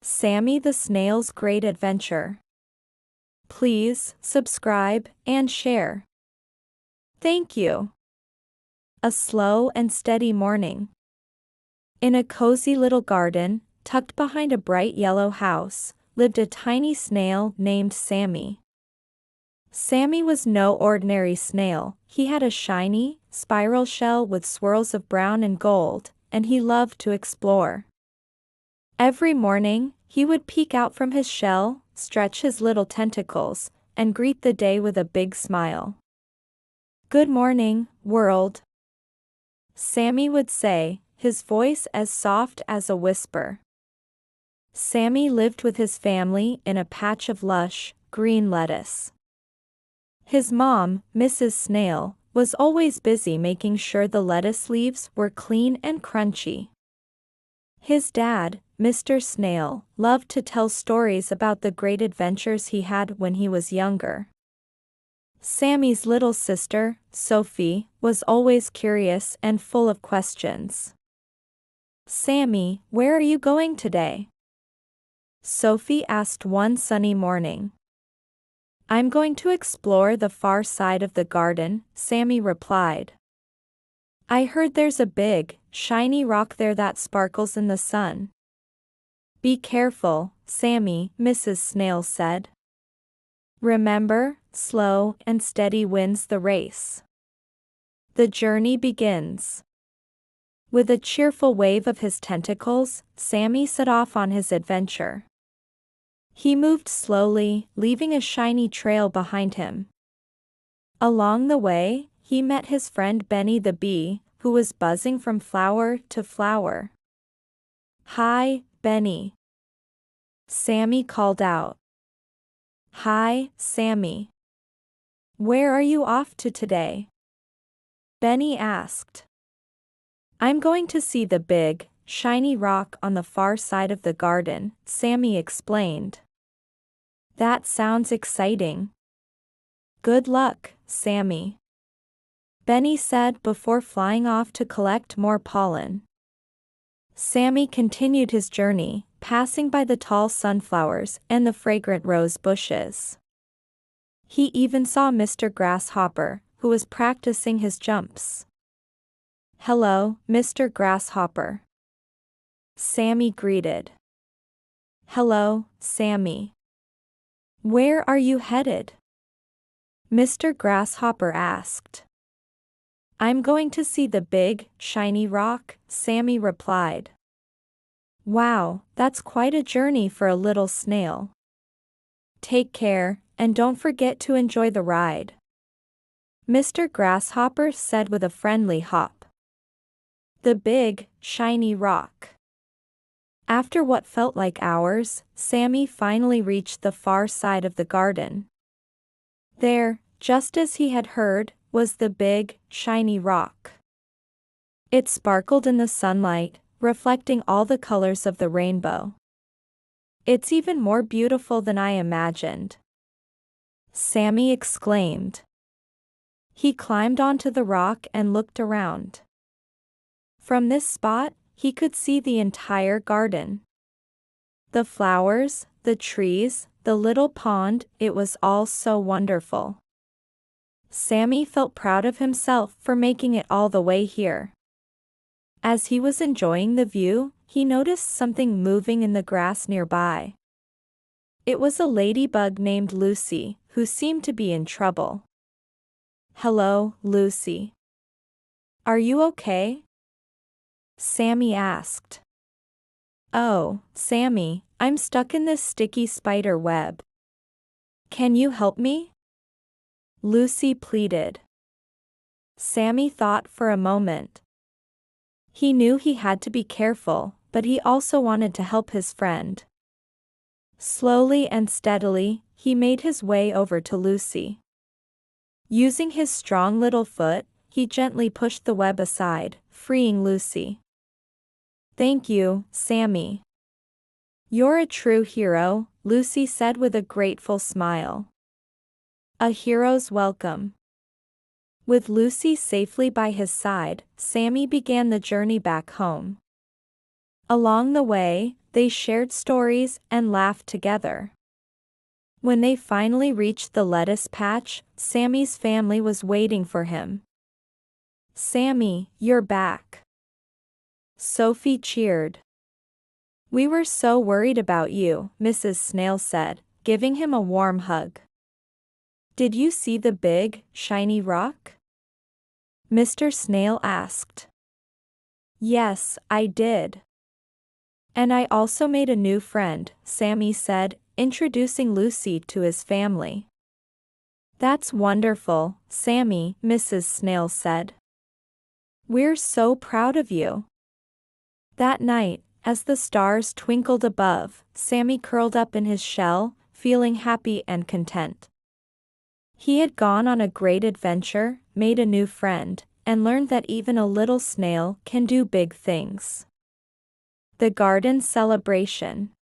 Sammy the Snail's Great Adventure. Please subscribe and share. Thank you. A slow and steady morning. In a cozy little garden, tucked behind a bright yellow house, lived a tiny snail named Sammy. Sammy was no ordinary snail. He had a shiny, spiral shell with swirls of brown and gold, and he loved to explore. Every morning, he would peek out from his shell, stretch his little tentacles, and greet the day with a big smile. "Good morning, world," Sammy would say, his voice as soft as a whisper. Sammy lived with his family in a patch of lush, green lettuce. His mom, Mrs. Snail, was always busy making sure the lettuce leaves were clean and crunchy. His dad, Mr. Snail, loved to tell stories about the great adventures he had when he was younger. Sammy's little sister, Sophie, was always curious and full of questions. "Sammy, where are you going today?" Sophie asked one sunny morning. "I'm going to explore the far side of the garden," Sammy replied. "I heard there's a big, shiny rock there that sparkles in the sun." "Be careful, Sammy," Mrs. Snail said. "Remember, slow and steady wins the race." The journey begins. With a cheerful wave of his tentacles, Sammy set off on his adventure. He moved slowly, leaving a shiny trail behind him. Along the way, he met his friend Benny the bee, who was buzzing from flower to flower. "Hi, Benny," Sammy called out. "Hi, Sammy. Where are you off to today?" Benny asked. "I'm going to see the big, shiny rock on the far side of the garden," Sammy explained. "That sounds exciting." "Good luck, Sammy," Benny said before flying off to collect more pollen. Sammy continued his journey, passing by the tall sunflowers and the fragrant rose bushes. He even saw Mr. Grasshopper, who was practicing his jumps. "Hello, Mr. Grasshopper," Sammy greeted. "Hello, Sammy. Where are you headed?" Mr. Grasshopper asked. "I'm going to see the big, shiny rock," Sammy replied. "Wow, that's quite a journey for a little snail. Take care, and don't forget to enjoy the ride," Mr. Grasshopper said with a friendly hop. The big, shiny rock. After what felt like hours, Sammy finally reached the far side of the garden. There, just as he had heard, was the big, shiny rock. It sparkled in the sunlight, reflecting all the colors of the rainbow. "It's even more beautiful than I imagined," Sammy exclaimed. He climbed onto the rock and looked around. From this spot, he could see the entire garden. The flowers, the trees, the little pond, it was all so wonderful. Sammy felt proud of himself for making it all the way here. As he was enjoying the view, he noticed something moving in the grass nearby. It was a ladybug named Lucy, who seemed to be in trouble. "Hello, Lucy. Are you okay?" Sammy asked. "Oh, Sammy, I'm stuck in this sticky spider web. Can you help me?" Lucy pleaded. Sammy thought for a moment. He knew he had to be careful, but he also wanted to help his friend. Slowly and steadily, he made his way over to Lucy. Using his strong little foot, he gently pushed the web aside, freeing Lucy. "Thank you, Sammy. You're a true hero," Lucy said with a grateful smile. "A hero's welcome." With Lucy safely by his side, Sammy began the journey back home. Along the way, they shared stories and laughed together. When they finally reached the lettuce patch, Sammy's family was waiting for him. "Sammy, you're back!" Sophie cheered. "We were so worried about you," Mrs. Snail said, giving him a warm hug. "Did you see the big, shiny rock?" Mr. Snail asked. "Yes, I did. And I also made a new friend," Sammy said, introducing Lucy to his family. "That's wonderful, Sammy," Mrs. Snail said. "We're so proud of you." That night, as the stars twinkled above, Sammy curled up in his shell, feeling happy and content. He had gone on a great adventure, made a new friend, and learned that even a little snail can do big things. The garden celebration.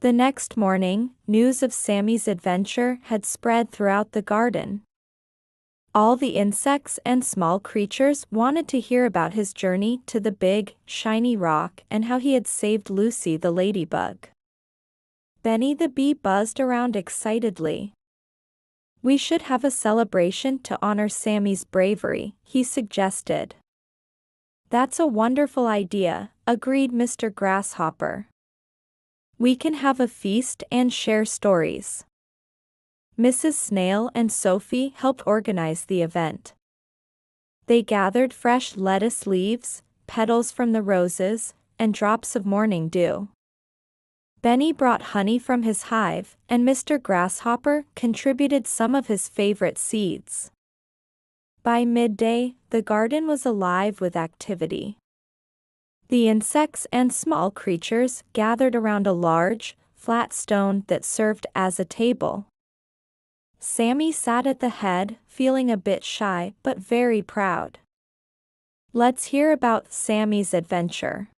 The next morning, news of Sammy's adventure had spread throughout the garden. All the insects and small creatures wanted to hear about his journey to the big, shiny rock and how he had saved Lucy the ladybug. Benny the bee buzzed around excitedly. "We should have a celebration to honor Sammy's bravery," he suggested. "That's a wonderful idea," agreed Mr. Grasshopper. "We can have a feast and share stories." Mrs. Snail and Sophie helped organize the event. They gathered fresh lettuce leaves, petals from the roses, and drops of morning dew. Benny brought honey from his hive, and Mr. Grasshopper contributed some of his favorite seeds. By midday, the garden was alive with activity. The insects and small creatures gathered around a large, flat stone that served as a table. Sammy sat at the head, feeling a bit shy but very proud. "Let's hear about Sammy's adventure,"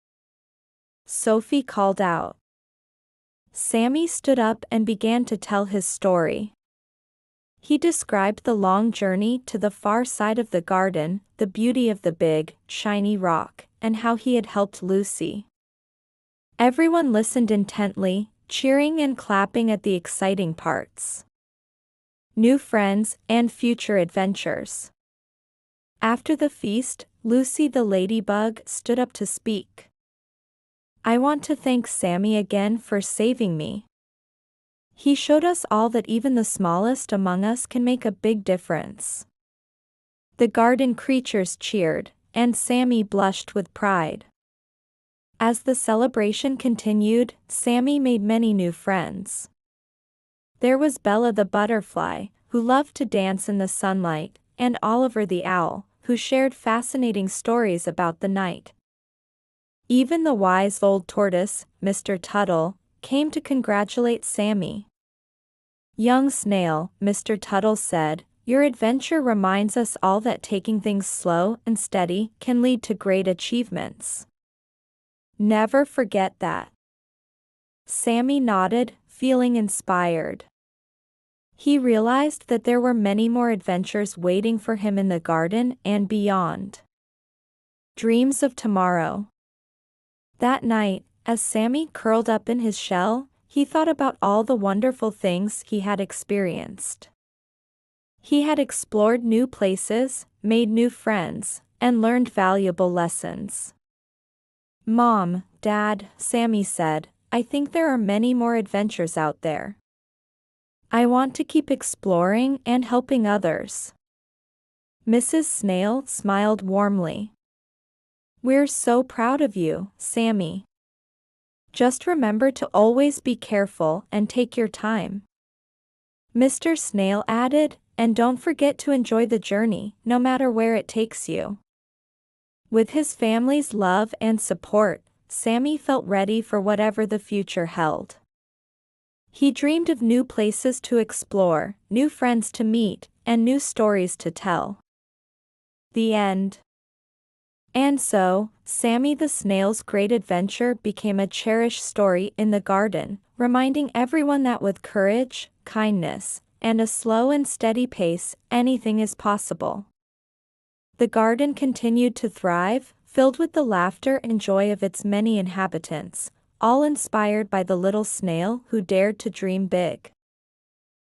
Sophie called out. Sammy stood up and began to tell his story. He described the long journey to the far side of the garden, the beauty of the big, shiny rock, and how he had helped Lucy. Everyone listened intently, cheering and clapping at the exciting parts. New friends and future adventures. After the feast, Lucy the ladybug stood up to speak. "I want to thank Sammy again for saving me. He showed us all that even the smallest among us can make a big difference." The garden creatures cheered, and Sammy blushed with pride. As the celebration continued, Sammy made many new friends. There was Bella the butterfly, who loved to dance in the sunlight, and Oliver the owl, who shared fascinating stories about the night. Even the wise old tortoise, Mr. Tuttle, came to congratulate Sammy. "Young Snail," Mr. Tuttle said, "your adventure reminds us all that taking things slow and steady can lead to great achievements. Never forget that." Sammy nodded, feeling inspired. He realized that there were many more adventures waiting for him in the garden and beyond. Dreams of tomorrow. That night, as Sammy curled up in his shell, he thought about all the wonderful things he had experienced. He had explored new places, made new friends, and learned valuable lessons. "Mom, Dad," Sammy said, "I think there are many more adventures out there. I want to keep exploring and helping others." Mrs. Snail smiled warmly. "We're so proud of you, Sammy. Just remember to always be careful and take your time." Mr. Snail added, "And don't forget to enjoy the journey, no matter where it takes you." With his family's love and support, Sammy felt ready for whatever the future held. He dreamed of new places to explore, new friends to meet, and new stories to tell. The end. And so, Sammy the Snail's great adventure became a cherished story in the garden, reminding everyone that with courage, kindness, and a slow and steady pace, anything is possible. The garden continued to thrive, filled with the laughter and joy of its many inhabitants, all inspired by the little snail who dared to dream big.